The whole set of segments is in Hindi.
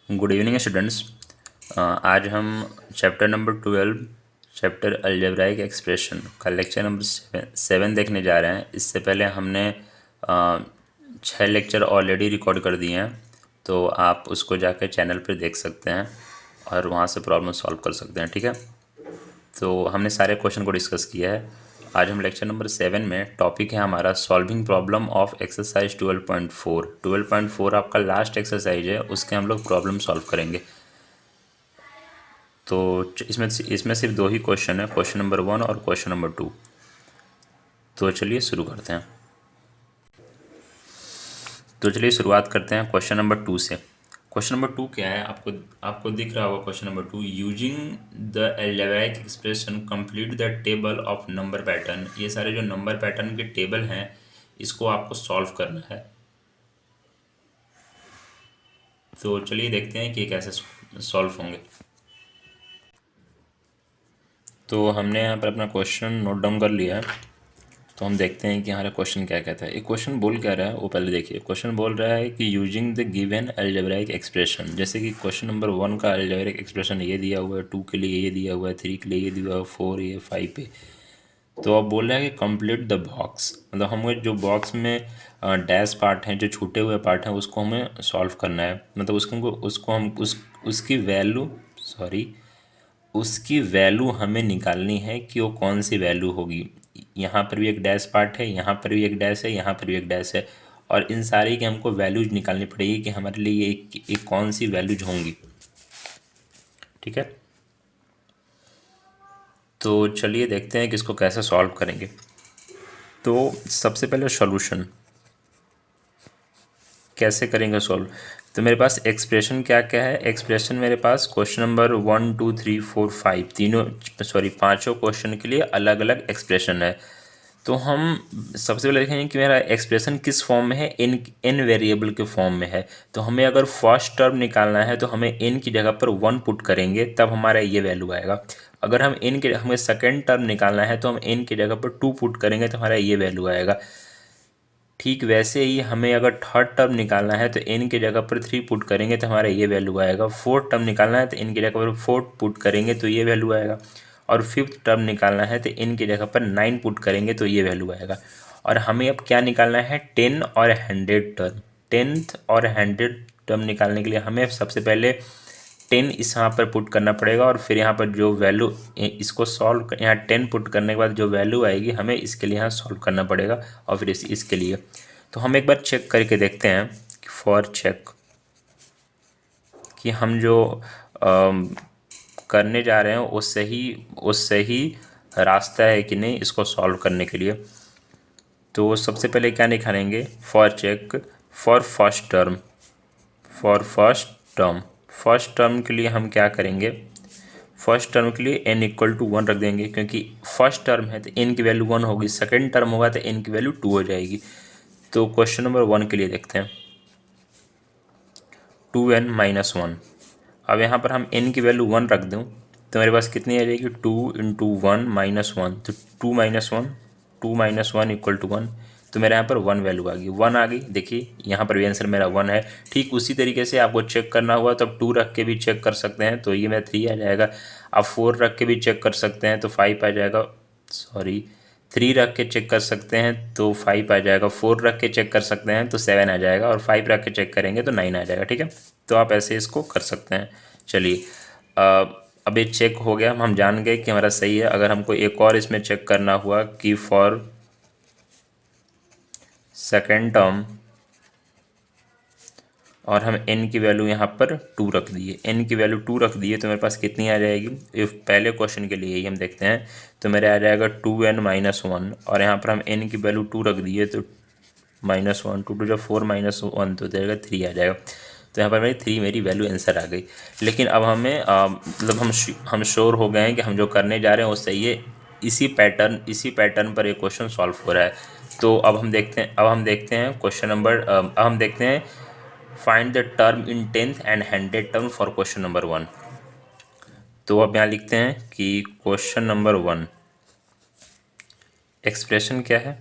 Good evening students. आज हम chapter number 12 chapter algebraic expression का लेक्चर नंबर 7 देखने जा रहे हैं। इससे पहले हमने 6 लेक्चर ऑलरेडी रिकॉर्ड कर दिए हैं, तो आप उसको जाकर चैनल पर देख सकते हैं और वहाँ से प्रॉब्लम सॉल्व कर सकते हैं। ठीक है, तो हमने सारे क्वेश्चन को डिस्कस किया है। आज हम लेक्चर नंबर 7 में टॉपिक है हमारा सॉल्विंग प्रॉब्लम ऑफ एक्सरसाइज 12.4। 12.4 आपका लास्ट एक्सरसाइज है, उसके हम लोग प्रॉब्लम सॉल्व करेंगे। तो इसमें सिर्फ 2 ही क्वेश्चन है, क्वेश्चन नंबर 1 और क्वेश्चन नंबर 2। तो चलिए शुरू करते हैं। शुरुआत करते हैं क्वेश्चन नंबर 2 से। क्वेश्चन नंबर 2 क्या है, आपको दिख रहा होगा। Question number 2, using the algebraic expression complete the table of number pattern. ये सारे जो नंबर पैटर्न के टेबल हैं, इसको आपको सॉल्व करना है। तो चलिए देखते हैं कि कैसे सॉल्व होंगे। तो हमने यहाँ पर अपना क्वेश्चन नोट डाउन कर लिया है। तो हम देखते हैं कि हमारा क्वेश्चन क्या कहता है। एक क्वेश्चन बोल क्या रहा है वो पहले देखिए। क्वेश्चन बोल रहा है कि using the given algebraic expression, जैसे कि क्वेश्चन नंबर 1 का अलजेब्राइक एक्सप्रेशन ये दिया हुआ है, 2 के लिए ये दिया हुआ है, 3 के लिए ये दिया हुआ है, 4 ये 5 पे। तो अब बोल रहा है कि कंप्लीट द बॉक्स, मतलब हमें जो बॉक्स में डैश पार्ट हैं, जो छूटे हुए पार्ट हैं, उसको हमें सॉल्व करना है। मतलब उसको हम उसकी वैल्यू हमें निकालनी है कि वो कौन सी वैल्यू होगी। यहाँ पर भी एक डैश पार्ट है, यहाँ पर भी एक डैश है, यहाँ पर भी एक डैश है, और इन सारी की हमको वैल्यूज निकालनी पड़ेगी कि हमारे लिए एक कौन सी वैल्यूज होंगी। ठीक है, तो चलिए देखते हैं कि इसको कैसे सॉल्व करेंगे। तो सबसे पहले सॉल्यूशन कैसे करेंगे सॉल्व। तो मेरे पास एक्सप्रेशन क्या क्या है। एक्सप्रेशन मेरे पास क्वेश्चन नंबर 1 2 3 4 5 पाँचों क्वेश्चन के लिए अलग अलग एक्सप्रेशन है। तो हम सबसे पहले देखेंगे कि मेरा एक्सप्रेशन किस फॉर्म में है। एन वेरिएबल के फॉर्म में है। तो हमें अगर फर्स्ट टर्म निकालना है तो हमें एन की जगह पर 1 पुट करेंगे, तब हमारा ये वैल्यू आएगा। अगर हमें सेकेंड टर्म निकालना है तो हम एन की जगह पर 2 पुट करेंगे तो हमारा ये वैल्यू आएगा। ठीक वैसे ही हमें अगर थर्ड टर्म निकालना है तो एन की जगह पर 3 पुट करेंगे तो हमारा ये वैल्यू आएगा। फोर्थ टर्म निकालना है तो एन की जगह पर 4 पुट करेंगे तो ये वैल्यू आएगा। और फिफ्थ टर्म निकालना है तो एन की जगह पर 9 पुट करेंगे तो ये वैल्यू आएगा। और हमें अब क्या निकालना है, 10 और 100 टर्म। 10th और 100 टर्म निकालने के लिए हमें सबसे पहले 10 इस यहाँ पर पुट करना पड़ेगा, और फिर यहाँ पर जो वैल्यू इसको सॉल्व यहाँ 10 पुट करने के बाद जो वैल्यू आएगी हमें इसके लिए यहाँ सॉल्व करना पड़ेगा, और फिर इसके लिए। तो हम एक बार चेक करके देखते हैं कि फॉर चेक कि हम जो करने जा रहे हैं वो सही रास्ता है कि नहीं इसको सॉल्व करने के लिए। तो सबसे पहले क्या निकालेंगे, for check for first term. First term के लिए हम क्या करेंगे, फर्स्ट टर्म के लिए n इक्वल टू 1 रख देंगे, क्योंकि फर्स्ट टर्म है तो n की वैल्यू 1 होगी। सेकेंड टर्म होगा तो n की वैल्यू 2 हो जाएगी। तो क्वेश्चन नंबर 1 के लिए देखते हैं, 2n माइनस 1। अब यहाँ पर हम n की वैल्यू 1 रख दूँ तो मेरे पास कितनी आ जाएगी, 2 इंटू 1 माइनस 1। तो 2 माइनस 1 इक्वल टू 1। तो मेरे यहाँ पर 1 वैल्यू आ गई, 1 आ गई। देखिए यहाँ पर भी आंसर मेरा 1 है। ठीक उसी तरीके से आपको चेक करना हुआ तो आप 2 रख के भी चेक कर सकते हैं, तो ये मेरा 3 आ जाएगा। आप 4 रख के भी चेक कर सकते हैं तो 5 आ जाएगा। 3 रख के चेक कर सकते हैं तो 5 आ जाएगा। 4 रख के चेक कर सकते हैं तो 7 आ जाएगा, और 5 रख के चेक करेंगे तो 9 आ जाएगा। ठीक है, तो आप ऐसे इसको कर सकते हैं। चलिए अब ये चेक हो गया, हम जान गए कि हमारा सही है। अगर हमको एक और इसमें चेक करना हुआ कि फॉर सेकेंड टर्म, और हम n की वैल्यू यहाँ पर 2 रख दिए, n की वैल्यू 2 रख दिए तो मेरे पास कितनी आ जाएगी। इफ पहले क्वेश्चन के लिए ही हम देखते हैं तो मेरे आ जाएगा 2n माइनस 1, और यहाँ पर हम n की वैल्यू 2 रख दिए तो माइनस 1, 2 जो 4 माइनस 1 तो देगा 3 आ जाएगा। तो यहाँ पर मेरी वैल्यू आंसर आ गई। लेकिन अब हमें मतलब हम श्योर हो गए हैं कि हम जो करने जा रहे हैं वो सही है। इसी पैटर्न पर एक क्वेश्चन सॉल्व हो रहा है। तो अब हम देखते हैं क्वेश्चन नंबर, अब हम देखते हैं find the term in 10th and 100 term for question number 1। तो अब यहाँ लिखते हैं कि क्वेश्चन नंबर 1 एक्सप्रेशन क्या है।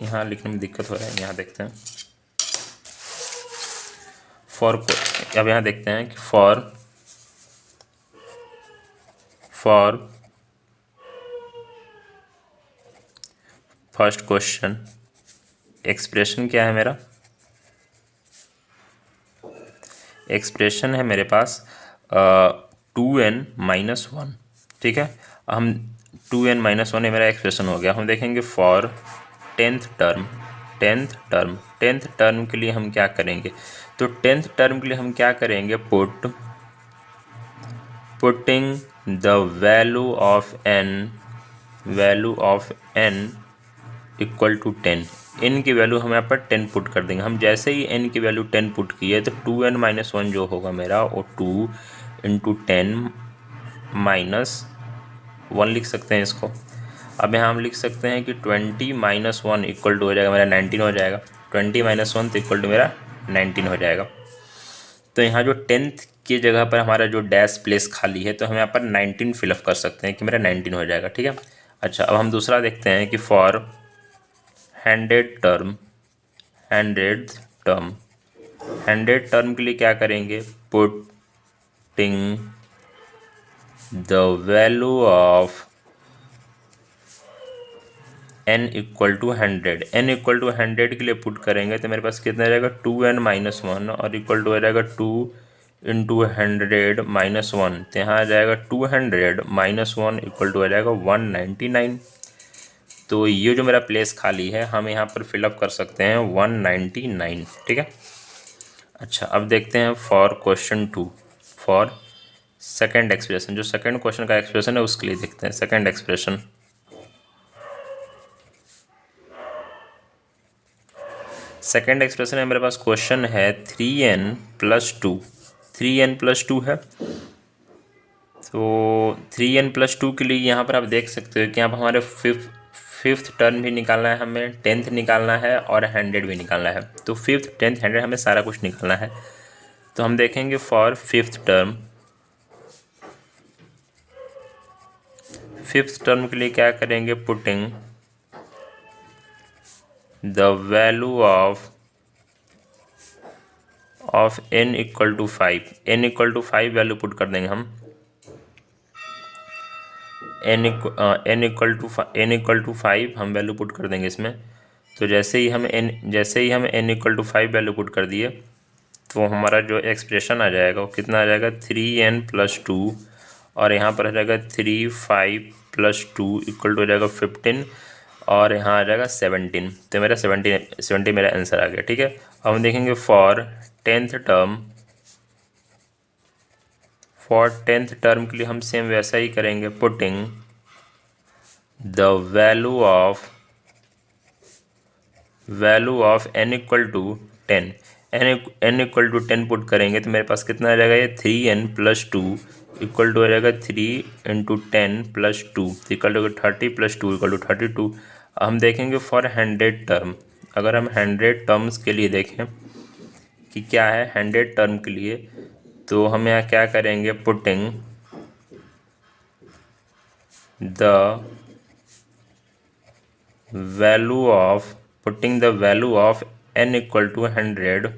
यहाँ लिखने में दिक्कत हो रहा है, यहाँ देखते हैं। अब यहाँ देखते हैं कि फॉर फर्स्ट क्वेश्चन एक्सप्रेशन क्या है मेरा, एक्सप्रेशन है मेरे पास 2n-1, ठीक है। हम 2n-1 ये मेरा एक्सप्रेशन हो गया। हम देखेंगे फॉर टेंथ टर्म के लिए हम क्या करेंगे, तो टेंथ टर्म के लिए हम क्या करेंगे, putting the value of n equal to 10, n की वैल्यू हम यहाँ पर 10 पुट कर देंगे। हम जैसे ही n की वैल्यू 10 पुट की है तो 2n-1 जो होगा मेरा वो 2 × 10-1 लिख सकते हैं इसको। अब यहाँ हम लिख सकते हैं कि 20-1 इक्वल टू हो जाएगा मेरा 19 हो जाएगा। 20-1 तो इक्वल टू मेरा 19 हो जाएगा। तो यहाँ जो टेंथ की जगह पर हमारा जो डैश प्लेस खाली है तो हम यहाँ पर 19 फिलअप कर सकते हैं कि मेरा 19 हो जाएगा, ठीक है। अच्छा, अब हम दूसरा देखते हैं कि फॉर हंड्रेड टर्म के लिए क्या करेंगे, putting the value of n equal to 100 के लिए पुट करेंगे तो मेरे पास कितना रहेगा 2n-1 और इक्वल टू हो जाएगा 2 × 100-1, तो यहाँ आ जाएगा 200-1 इक्वल टू हो जाएगा 199। तो ये जो मेरा प्लेस खाली है हम यहाँ पर फिलअप कर सकते हैं 199, ठीक है। अच्छा, अब देखते हैं for question 2, for second expression, जो सेकेंड क्वेश्चन का एक्सप्रेशन है उसके लिए देखते हैं सेकेंड एक्सप्रेशन। सेकेंड एक्सप्रेशन है मेरे पास, क्वेश्चन है 3n+2 है। तो 3n+2 के लिए यहाँ पर आप देख सकते हो कि यहाँ पर हमारे फिफ्थ टर्म भी निकालना है, हमें टेंथ निकालना है और 100 भी निकालना है। तो फिफ्थ, टेंथ, 100 हमें सारा कुछ निकालना है। तो हम देखेंगे फॉर फिफ्थ टर्म के लिए क्या करेंगे, putting the value of n equal to 5 value put कर देंगे हम। n इक्वल टू 5 हम वैल्यू पुट कर देंगे इसमें। तो जैसे ही हम n equal to 5 value put कर दिए तो हमारा जो एक्सप्रेशन आ जाएगा वो कितना आ जाएगा, 3n+2 और यहाँ पर आ जाएगा 3, 5 + 2 इक्वल टू हो जाएगा 15 और यहाँ आ जाएगा 17। तो मेरा 70 मेरा आंसर आ गया, ठीक है। अब हम देखेंगे फॉर टेंथ टर्म के लिए हम सेम वैसा ही करेंगे, putting the value of n equal to 10, n equal to 10 put करेंगे तो मेरे पास कितना आ जाएगा, ये 3n+2 इक्वल टू हो जाएगा 3 × 10+2 इक्वल टू 30 + 2 इक्वल टू 32। हम देखेंगे फॉर 100 टर्म, अगर हम 100 टर्म्स के लिए देखें कि क्या है 100 टर्म के लिए, तो हम यहाँ क्या करेंगे, putting the value of n equal to 100,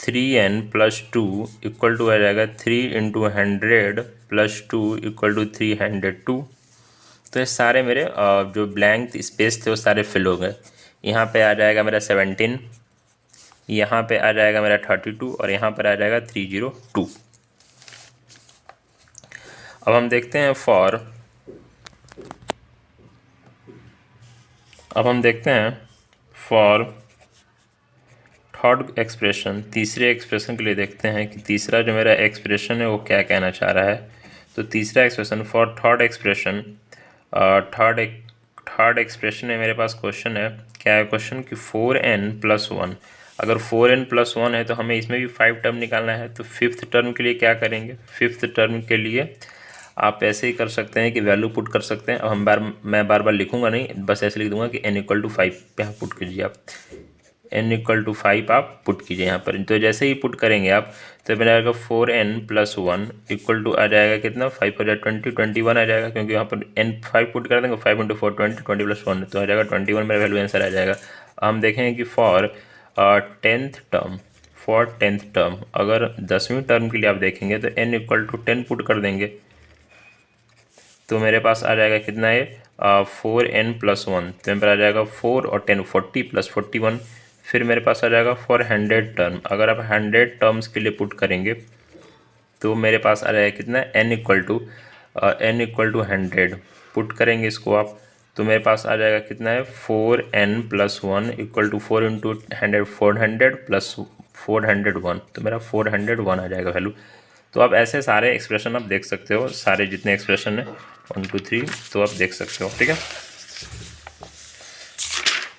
3n+2 equal to आ जाएगा 3 × 100+2 इक्वल टू 302। तो ये सारे मेरे जो ब्लैंक स्पेस थे वो सारे फिल हो गए। यहाँ पे आ जाएगा मेरा 17, यहाँ पे आ जाएगा मेरा 32 और यहाँ पर आ जाएगा 302। अब हम देखते हैं फॉर थर्ड एक्सप्रेशन, तीसरे एक्सप्रेशन के लिए देखते हैं कि तीसरा जो मेरा एक्सप्रेशन है वो क्या कहना चाह रहा है। तो तीसरा एक्सप्रेशन फॉर थर्ड एक्सप्रेशन में मेरे पास क्वेश्चन है, क्या है क्वेश्चन कि 4n+1, अगर 4n+1 है तो हमें इसमें भी 5 टर्म निकालना है। तो फिफ्थ टर्म के लिए क्या करेंगे, फिफ्थ टर्म के लिए आप ऐसे ही कर सकते हैं कि वैल्यू पुट कर सकते हैं। अब मैं बार बार लिखूंगा नहीं, बस ऐसे लिख दूंगा कि n इक्वल टू 5 पे आप पुट कीजिए, आप n इक्वल टू 5 आप पुट कीजिए यहाँ पर। तो जैसे ही पुट करेंगे आप तो मेरा आएगा 4n+1 इक्वल टू आ जाएगा कितना, 5 हो जाएगा 21 आ जाएगा, क्योंकि यहाँ पर n 5 पुट कर देंगे, 5 × 4 20 + 1 तो आ जाएगा 21 मेरा वैल्यू आंसर आ जाएगा। हम देखेंगे कि for tenth term, for tenth term, अगर 10वीं टर्म के लिए आप देखेंगे तो n इक्वल टू 10 पुट कर देंगे तो मेरे पास आ जाएगा कितना है 4n प्लस 1, तो मेरे पास आ जाएगा 4 और 10 40 प्लस 41। फिर मेरे पास आ जाएगा फॉर 100 टर्म, अगर आप 100 टर्म्स के लिए पुट करेंगे तो मेरे पास आ जाएगा कितना n इक्वल टू 100 पुट करेंगे इसको आप, तो मेरे पास आ जाएगा कितना है 4n plus 1 equal to 4 into 100 400 plus 401, तो मेरा 401 आ जाएगा वैल्यू। तो आप ऐसे सारे एक्सप्रेशन आप देख सकते हो, सारे जितने एक्सप्रेशन है 1 2 3 तो आप देख सकते हो, ठीक है।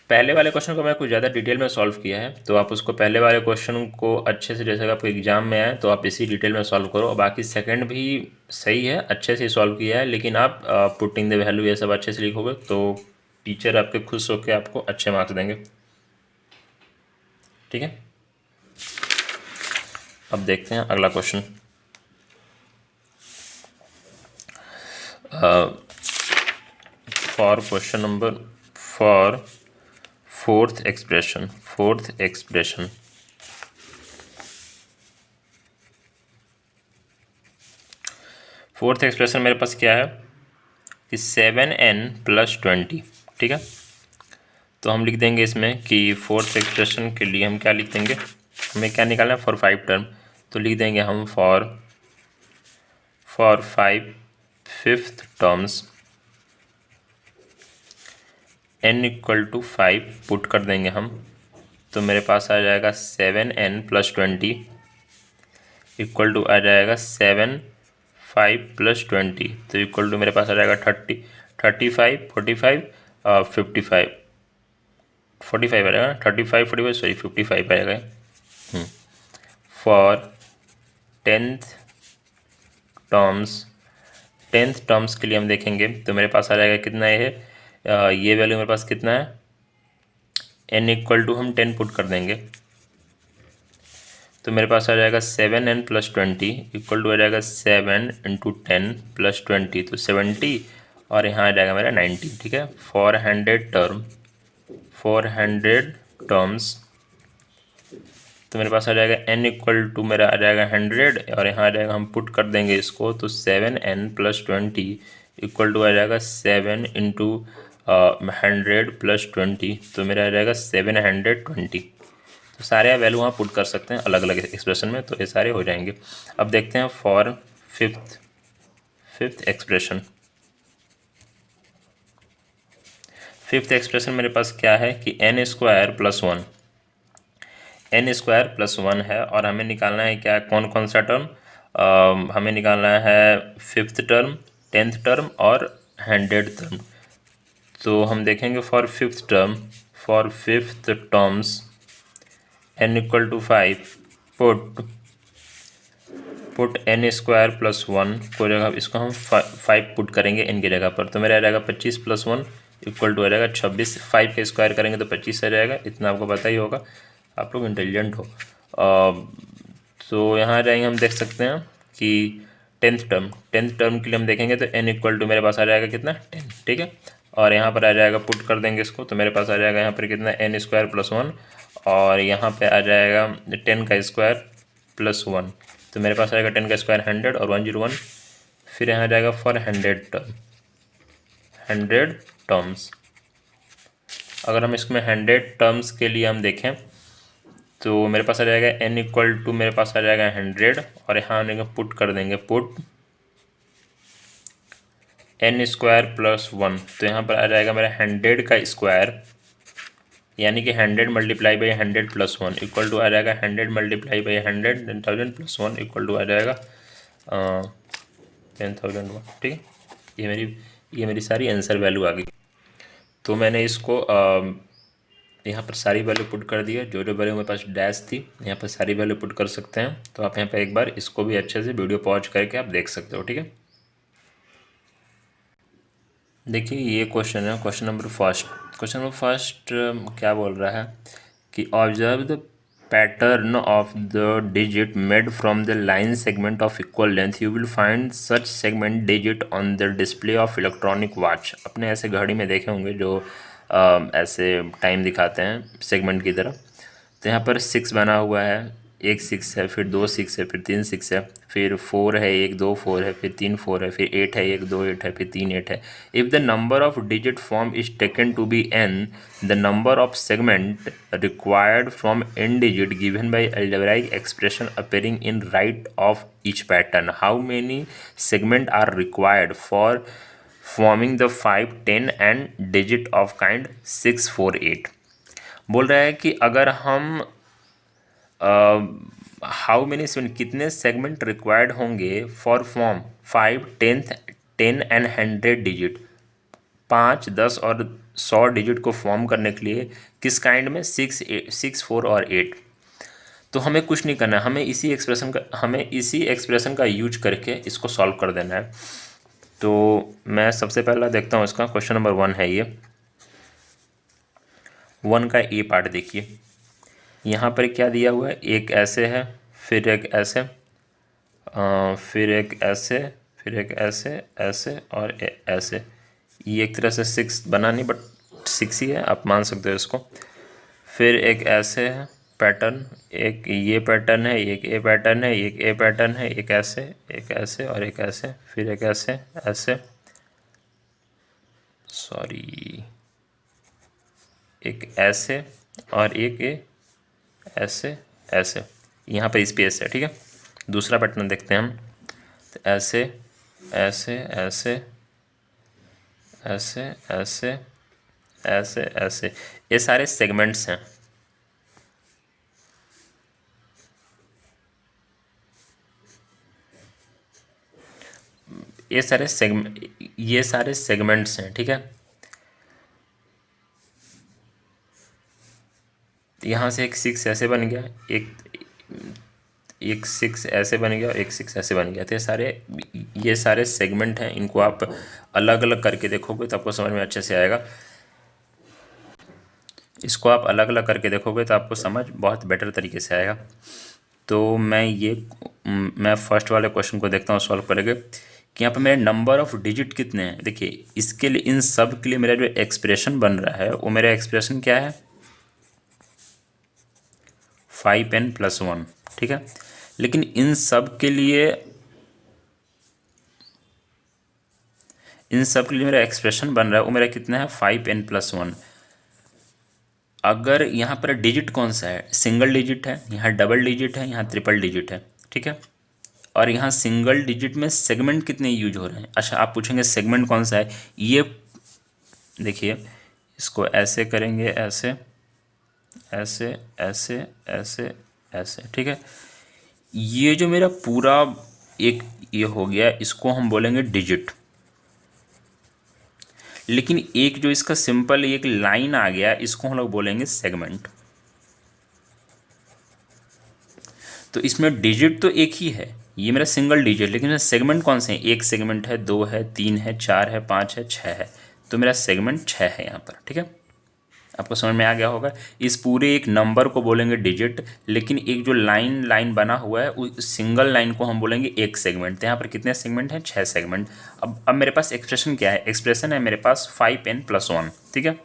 पहले वाले क्वेश्चन को मैं कुछ ज़्यादा डिटेल में सॉल्व किया है, तो आप उसको पहले वाले क्वेश्चन को अच्छे से, जैसे आपको एग्जाम में आए तो आप इसी डिटेल में सॉल्व करो। और बाकी सेकंड भी सही है, अच्छे से सॉल्व किया है, लेकिन आप पुटिंग द वैल्यू ये सब अच्छे से लिखोगे तो टीचर आपके खुश होकर आपको अच्छे मार्क्स देंगे, ठीक है। अब देखते हैं अगला question. For question number for fourth expression मेरे पास क्या है कि 7n प्लस 20, ठीक है। तो हम लिख देंगे इसमें कि फोर्थ एक्सप्रेशन के लिए हम क्या लिख देंगे, हमें क्या निकालना है फॉर 5 टर्म, तो लिख देंगे हम for 5 fifth terms n equal to 5 put कर देंगे हम, तो मेरे पास आ जाएगा 7n प्लस 20 इक्वल टू आ जाएगा 7 5 प्लस 20, तो इक्वल टू मेरे पास आ जाएगा 30 35 45 55 45 आ जाएगा 35 45 सॉरी 55 आएगा। फॉर टेंथ टर्म्स के लिए हम देखेंगे तो मेरे पास आ जाएगा कितना ये वैल्यू मेरे पास कितना है n इक्वल टू हम 10 पुट कर देंगे, तो मेरे पास आ जाएगा 7n प्लस 20 इक्वल टू आ जाएगा 7 इंटू 10 प्लस 20, तो 70 और यहाँ आ जाएगा मेरा 90, ठीक है। फॉर 100 टर्म्स तो मेरे पास आ जाएगा n इक्वल टू मेरा आ जाएगा 100 और यहाँ आ जाएगा हम पुट कर देंगे इसको, तो 7n प्लस 20 इक्वल टू आ जाएगा 7 इंटू 100 प्लस 20, तो मेरा आ जाएगा 720। तो सारे वैल्यू वहाँ पुट कर सकते हैं अलग अलग एक्सप्रेशन में, तो ये सारे हो जाएंगे। अब देखते हैं फॉर फिफ्थ एक्सप्रेशन मेरे पास क्या है कि n स्क्वायर प्लस 1 है, और हमें निकालना है क्या, कौन कौन सा टर्म, हमें निकालना है फिफ्थ टर्म, टेंथ टर्म और 100 टर्म। तो हम देखेंगे for fifth terms n equal to 5 put n square plus 1 को जगह इसको हम 5 पुट करेंगे n की जगह पर, तो मेरा आ जाएगा 25 प्लस 1 इक्वल टू आ जाएगा 26। 5 का स्क्वायर करेंगे तो 25 आ जाएगा, इतना आपको पता ही होगा, आप लोग इंटेलिजेंट हो। तो यहाँ आ जाएंगे, हम देख सकते हैं कि टेंथ टर्म के लिए हम देखेंगे तो n इक्वल टू मेरे पास आ जाएगा कितना 10, ठीक है। और यहाँ पर आ जाएगा पुट कर देंगे इसको, तो मेरे पास आ जाएगा यहाँ पर कितना n स्क्वायर प्लस 1 और यहाँ पे आ जाएगा 10 का स्क्वायर प्लस 1, तो मेरे पास आएगा 10 का स्क्वायर 100 और 101। फिर यहाँ आ जाएगा फॉर 100 टर्म्स, अगर हम इसमें 100 टर्म्स के लिए हम देखें तो मेरे पास आ जाएगा n इक्वल टू मेरे पास आ जाएगा 100 और यहाँ पुट कर देंगे पुट n स्क्वायर प्लस 1, तो यहाँ पर आ जाएगा मेरा 100 का स्क्वायर यानी कि 100 multiply by 100 plus 1 equal to आ जाएगा 100 multiply by 100 10,000 plus 1 equal to आ जाएगा 10,001, ठीक है। ये मेरी सारी आंसर वैल्यू आ गई। तो मैंने इसको यहाँ पर सारी वैल्यू पुट कर दी है, जो जो वैल्यू मेरे पास डैश थी यहाँ पर सारी वैल्यू पुट कर सकते हैं। तो आप यहाँ पर एक बार इसको भी अच्छे से वीडियो पॉज करके आप देख सकते हो, ठीक है। देखिए ये क्वेश्चन है, क्वेश्चन नंबर फर्स्ट क्या बोल रहा है कि observe the pattern of the digit made from the line segment of equal length, you will find such segment digit on the display of electronic watch. अपने ऐसे घड़ी में देखे होंगे जो ऐसे टाइम दिखाते हैं सेगमेंट की तरह, तो यहाँ पर 6 बना हुआ है, एक 6 है, फिर 2 6 है, फिर 3 6 है, फिर 4 है, एक 2 4 है, फिर 3 4 है, फिर 8 है, एक 2 8 है, फिर 3 8 है। If the number of digit form is taken to be n, the number of segment required from n digit given by algebraic expression appearing in right of each pattern, how many segment are required for forming the 5 10 and digit of kind 6 4 8। बोल रहा है कि अगर हम हाउ मेनी सेगमेंट, कितने सेगमेंट रिक्वायर्ड होंगे फॉर फॉर्म 5 10 एंड 100 डिजिट, 5 10 और 100 डिजिट को फॉर्म करने के लिए किस काइंड में 6 4 और 8। तो हमें कुछ नहीं करना है, हमें इसी एक्सप्रेशन का यूज करके इसको सॉल्व कर देना है। तो मैं सबसे पहला देखता हूँ इसका, क्वेश्चन नंबर 1 है ये। 1 का ए पार्ट देखिए, यहाँ पर क्या दिया हुआ है, एक ऐसे है, फिर एक ऐसे, फिर एक ऐसे, फिर एक ऐसे, ऐसे और ऐसे। ये एक तरह से 6 बना नहीं, बट 6 ही है, आप मान सकते हो इसको। फिर एक ऐसे है पैटर्न, एक ये पैटर्न है, एक ए पैटर्न है, एक ए पैटर्न है, एक ऐसे और एक ऐसे, फिर एक ऐसे ऐसे, सॉरी, एक ऐसे और एक ऐसे ऐसे। यहाँ पर स्पेस है, ठीक है। दूसरा पैटर्न देखते हैं हम, तो ऐसे ऐसे ऐसे ऐसे ऐसे ऐसे ऐसे, ये सारे सेगमेंट्स हैं। ये सारे सेगमेंट्स हैं, ठीक है। यहाँ से एक 6 ऐसे बन गया, एक 6 ऐसे बन गया, एक 6 ऐसे बन गया। तो ये सारे सेगमेंट हैं, इनको आप अलग अलग करके देखोगे तो आपको समझ में अच्छे से आएगा। इसको आप अलग अलग करके देखोगे तो आपको समझ बहुत बेटर तरीके से आएगा। तो मैं फर्स्ट वाले क्वेश्चन को देखता हूँ, सॉल्व करेंगे कि यहाँ पर मेरे नंबर ऑफ डिजिट कितने हैं। देखिए, इसके लिए, इन सब के लिए मेरा जो एक्सप्रेशन बन रहा है वो मेरा एक्सप्रेशन क्या है, 5n + 1, ठीक है। लेकिन इन सब के लिए मेरा एक्सप्रेशन बन रहा है वो मेरा कितना है, 5n + 1। अगर यहाँ पर डिजिट कौन सा है, सिंगल डिजिट है, यहाँ डबल डिजिट है, यहाँ ट्रिपल डिजिट है, ठीक है। और यहाँ सिंगल डिजिट में सेगमेंट कितने यूज हो रहे हैं। अच्छा, आप पूछेंगे सेगमेंट कौन सा है, ये देखिए, इसको ऐसे करेंगे, ऐसे ऐसे ऐसे ऐसे ऐसे, ठीक है। ये जो मेरा पूरा एक ये हो गया, इसको हम बोलेंगे डिजिट। लेकिन एक जो इसका सिंपल एक लाइन आ गया, इसको हम लोग बोलेंगे सेगमेंट। तो इसमें डिजिट तो एक ही है, ये मेरा सिंगल डिजिट, लेकिन सेगमेंट कौन से हैं, एक सेगमेंट है, 2 है, 3 है, 4 है, 5 है, 6 है। तो मेरा सेगमेंट 6 है यहाँ पर, ठीक है। आपको समझ में आ गया होगा। इस पूरे एक नंबर को बोलेंगे डिजिट, लेकिन एक जो लाइन बना हुआ है उस सिंगल लाइन को हम बोलेंगे एक सेगमेंट। तो यहाँ पर कितने सेगमेंट हैं, 6 सेगमेंट। अब मेरे पास एक्सप्रेशन क्या है, एक्सप्रेशन है मेरे पास 5n + 1, ठीक है।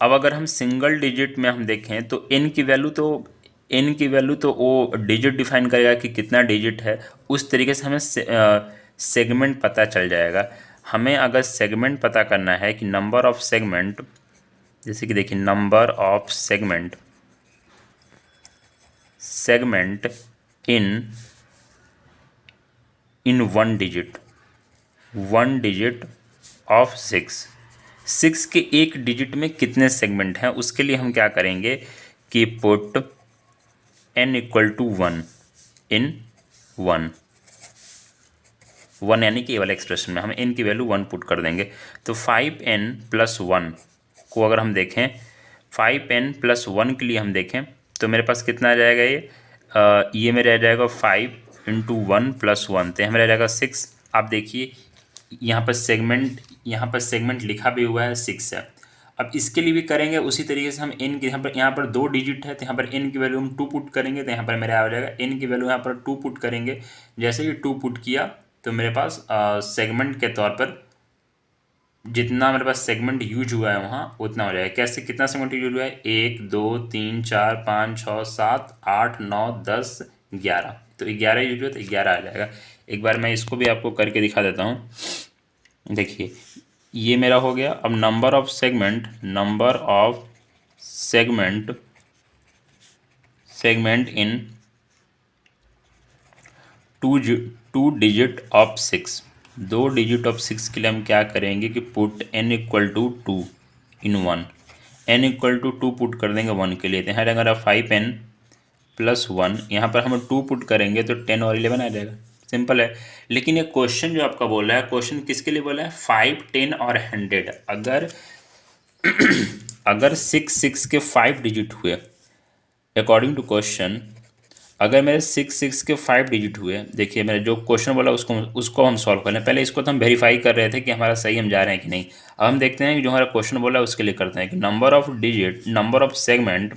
अब अगर हम सिंगल डिजिट में हम देखें तो n की वैल्यू तो वो डिजिट डिफाइन करेगा कि कितना डिजिट है, उस तरीके से हमें सेगमेंट पता चल जाएगा। हमें अगर सेगमेंट पता करना है कि नंबर ऑफ सेगमेंट, जैसे कि देखिए, number of segment in one digit of 6 के एक डिजिट में कितने सेगमेंट हैं, उसके लिए हम क्या करेंगे कि पुट n = 1 इन 1 यानी कि ये वाला एक्सप्रेशन में हम n की वैल्यू 1 पुट कर देंगे। तो 5n + 1 को अगर हम देखें, 5n + 1 के लिए हम देखें तो मेरे पास कितना आ जाएगा, ये मेरा आ जाएगा 5 × 1 + 1, तो हमें आ जाएगा 6। आप देखिए, यहाँ पर सेगमेंट लिखा भी हुआ है 6 है। अब इसके लिए भी करेंगे उसी तरीके से, हम n के यहाँ पर 2 डिजिट है, तो यहाँ पर n की वैल्यू हम 2 पुट करेंगे, तो यहाँ पर मेरा आ जाएगा n की वैल्यू यहाँ पर 2 पुट करेंगे। जैसे ही 2 पुट किया तो मेरे पास सेगमेंट के तौर पर जितना मेरे पास सेगमेंट यूज हुआ है वहाँ उतना हो जाएगा। कैसे, कितना सेगमेंट यूज हुआ है? 1 2 3 4 5 6 7 8 9 10 11, तो 11 यूज हुआ तो 11 आ जाएगा। एक बार मैं इसको भी आपको करके दिखा देता हूँ। देखिए ये मेरा हो गया। अब number of segment, number of segment segment in two digit of 6, 2 digit of 6 के लिए हम क्या करेंगे कि put n equal to 2 in 1, n equal to 2 put कर देंगे 1 के लिए। तो यहाँ रहेगा 5n प्लस 1, यहाँ पर हम 2 पुट करेंगे तो 10 और 11 आ जाएगा। सिंपल है। लेकिन ये क्वेश्चन जो आपका बोल रहा है, क्वेश्चन किसके लिए बोला है? 5 10 और 100। अगर 6 के 5 डिजिट हुए अकॉर्डिंग टू क्वेश्चन, अगर मेरे 6 के 5 डिजिट हुए, देखिए मेरा जो क्वेश्चन बोला उसको हम सॉल्व कर लें। पहले इसको तो हम वेरीफाई कर रहे थे कि हमारा सही हम जा रहे हैं कि नहीं। अब हम देखते हैं कि जो हमारा क्वेश्चन बोला है उसके लिए करते हैं कि number of digit, number of segment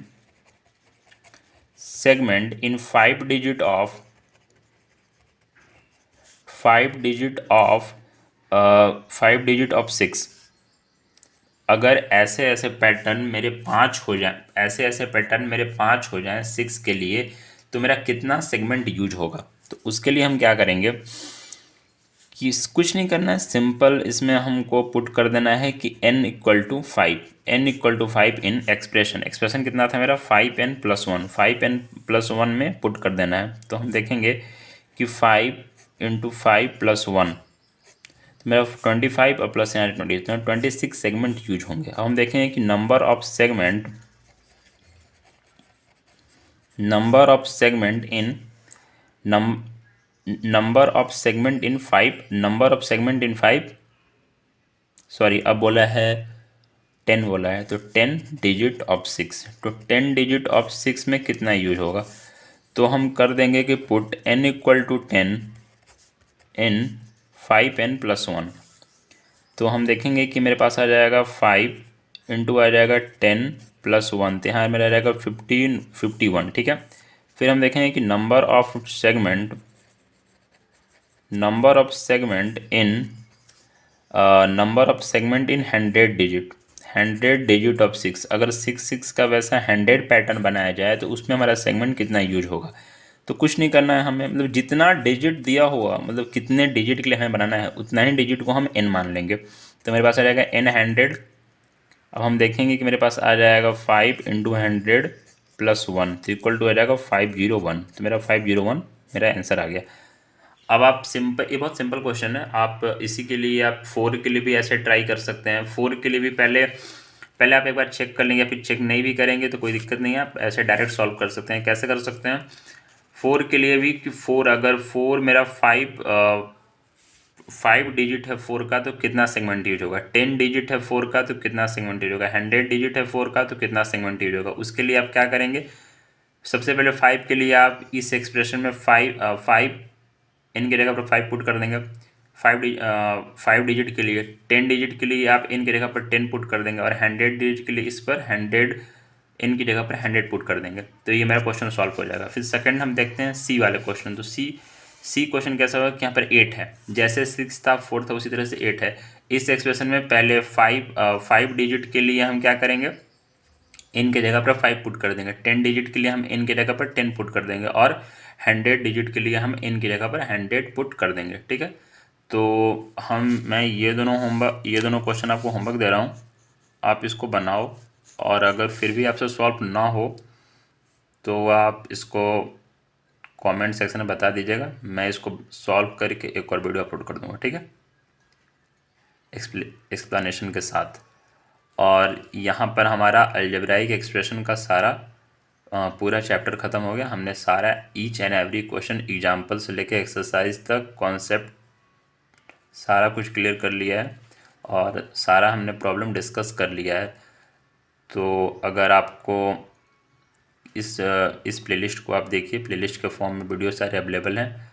in 5 digit of 6। अगर ऐसे ऐसे पैटर्न मेरे 5 हो जाए, ऐसे ऐसे पैटर्न मेरे 5 हो जाएं 6 के लिए, तो मेरा कितना सेगमेंट यूज होगा? तो उसके लिए हम क्या करेंगे कि कुछ नहीं करना है, सिंपल इसमें हमको पुट कर देना है कि n equal to 5, n equal to 5 in expression कितना था मेरा? 5n प्लस 1, 5n प्लस 1 में पुट कर देना है। तो हम देखेंगे कि 5 इंटू 5 प्लस 1, तो मेरा 25 और प्लस यहाँ 20, तो 26 सेगमेंट यूज होंगे। अब हम देखेंगे कि number of segment in number of segment in 5, sorry अब बोला है 10 बोला है, तो 10 डिजिट ऑफ 6, तो 10 डिजिट ऑफ 6 में कितना यूज होगा? तो हम कर देंगे कि put n equal to 10 in 5n plus 1। तो हम देखेंगे कि मेरे पास आ जाएगा 5 इंटू आ जाएगा 10 प्लस 1, तो यहाँ मेरा रहेगा 51, ठीक है। फिर हम देखेंगे कि number of segment in 100 digit of 6। अगर 6 का वैसा 100 पैटर्न बनाया जाए तो उसमें हमारा सेगमेंट कितना यूज होगा? तो कुछ नहीं करना है हमें, मतलब जितना डिजिट दिया हुआ, मतलब कितने डिजिट के लिए हमें बनाना है उतना ही डिजिट को हम n मान लेंगे। तो मेरे पास आ जाएगा n 100। अब हम देखेंगे कि मेरे पास आ जाएगा 5 इंटू 100 प्लस 1, तो इक्वल टू आ जाएगा 501। तो मेरा 501 मेरा आंसर आ गया। अब आप सिंपल, ये बहुत सिंपल क्वेश्चन है। आप इसी के लिए आप 4 के लिए भी ऐसे ट्राई कर सकते हैं। 4 के लिए भी पहले पहले आप एक बार चेक कर लेंगे, फिर चेक नहीं भी करेंगे तो कोई दिक्कत नहीं है, आप ऐसे डायरेक्ट सॉल्व कर सकते हैं। कैसे कर सकते हैं 4 के लिए भी? कि 4, अगर 4 मेरा 5 डिजिट है 4 का, तो कितना सेगमेंट यूज होगा? 10 डिजिट है 4 का, तो कितना सेगमेंट यूज होगा? 100 डिजिट है 4 का, तो कितना सेगमेंट यूज होगा? उसके लिए आप क्या करेंगे? सबसे पहले 5 के लिए आप इस एक्सप्रेशन में 5 n की जगह पर 5 पुट कर देंगे। 5 डिजिट के लिए, 10 डिजिट के लिए आप n की जगह पर 10 पुट कर देंगे, और 100 डिजिट के लिए इस पर 100 n की जगह पर 100 पुट कर देंगे। तो ये मेरा क्वेश्चन सॉल्व हो जाएगा। फिर सेकंड हम देखते हैं सी वाले क्वेश्चन। तो सी क्वेश्चन कैसा होगा कि यहाँ पर 8 है, जैसे 6 था 4 था उसी तरह से 8 है। इस एक्सप्रेशन में पहले 5 डिजिट के लिए हम क्या करेंगे? n के जगह पर 5 पुट कर देंगे। 10 डिजिट के लिए हम n की जगह पर 10 पुट कर देंगे, और 100 डिजिट के लिए हम n की जगह पर 100 पुट कर देंगे, ठीक है। तो मैं ये दोनों क्वेश्चन आपको होमवर्क दे रहा हूँ, आप इसको बनाओ, और अगर फिर भी आपसे सॉल्व ना हो तो आप इसको कमेंट सेक्शन में बता दीजिएगा, मैं इसको सॉल्व करके एक और वीडियो अपलोड कर दूँगा, ठीक है, एक्सप्लेनेशन के साथ। और यहाँ पर हमारा अलजेब्राइक एक्सप्रेशन का सारा पूरा चैप्टर ख़त्म हो गया। हमने सारा each and every question example से लेके एक्सरसाइज तक कॉन्सेप्ट सारा कुछ क्लियर कर लिया है, और सारा हमने प्रॉब्लम डिस्कस कर लिया है। तो अगर आपको इस प्लेलिस्ट को आप देखिए, प्लेलिस्ट के फॉर्म में वीडियो सारे अवेलेबल हैं,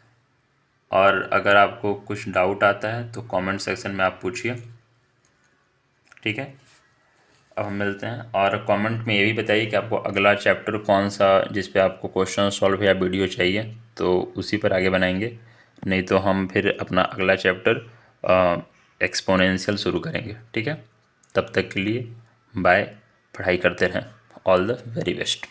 और अगर आपको कुछ डाउट आता है तो कमेंट सेक्शन में आप पूछिए, ठीक है। अब हम मिलते हैं, और कमेंट में ये भी बताइए कि आपको अगला चैप्टर कौन सा जिस पे आपको क्वेश्चन सॉल्व या वीडियो चाहिए, तो उसी पर आगे बनाएंगे। नहीं तो हम फिर अपना अगला चैप्टर एक्सपोनेंशियल शुरू करेंगे। ठीक है, तब तक के लिए बाय, पढ़ाई करते रहें। All the very best.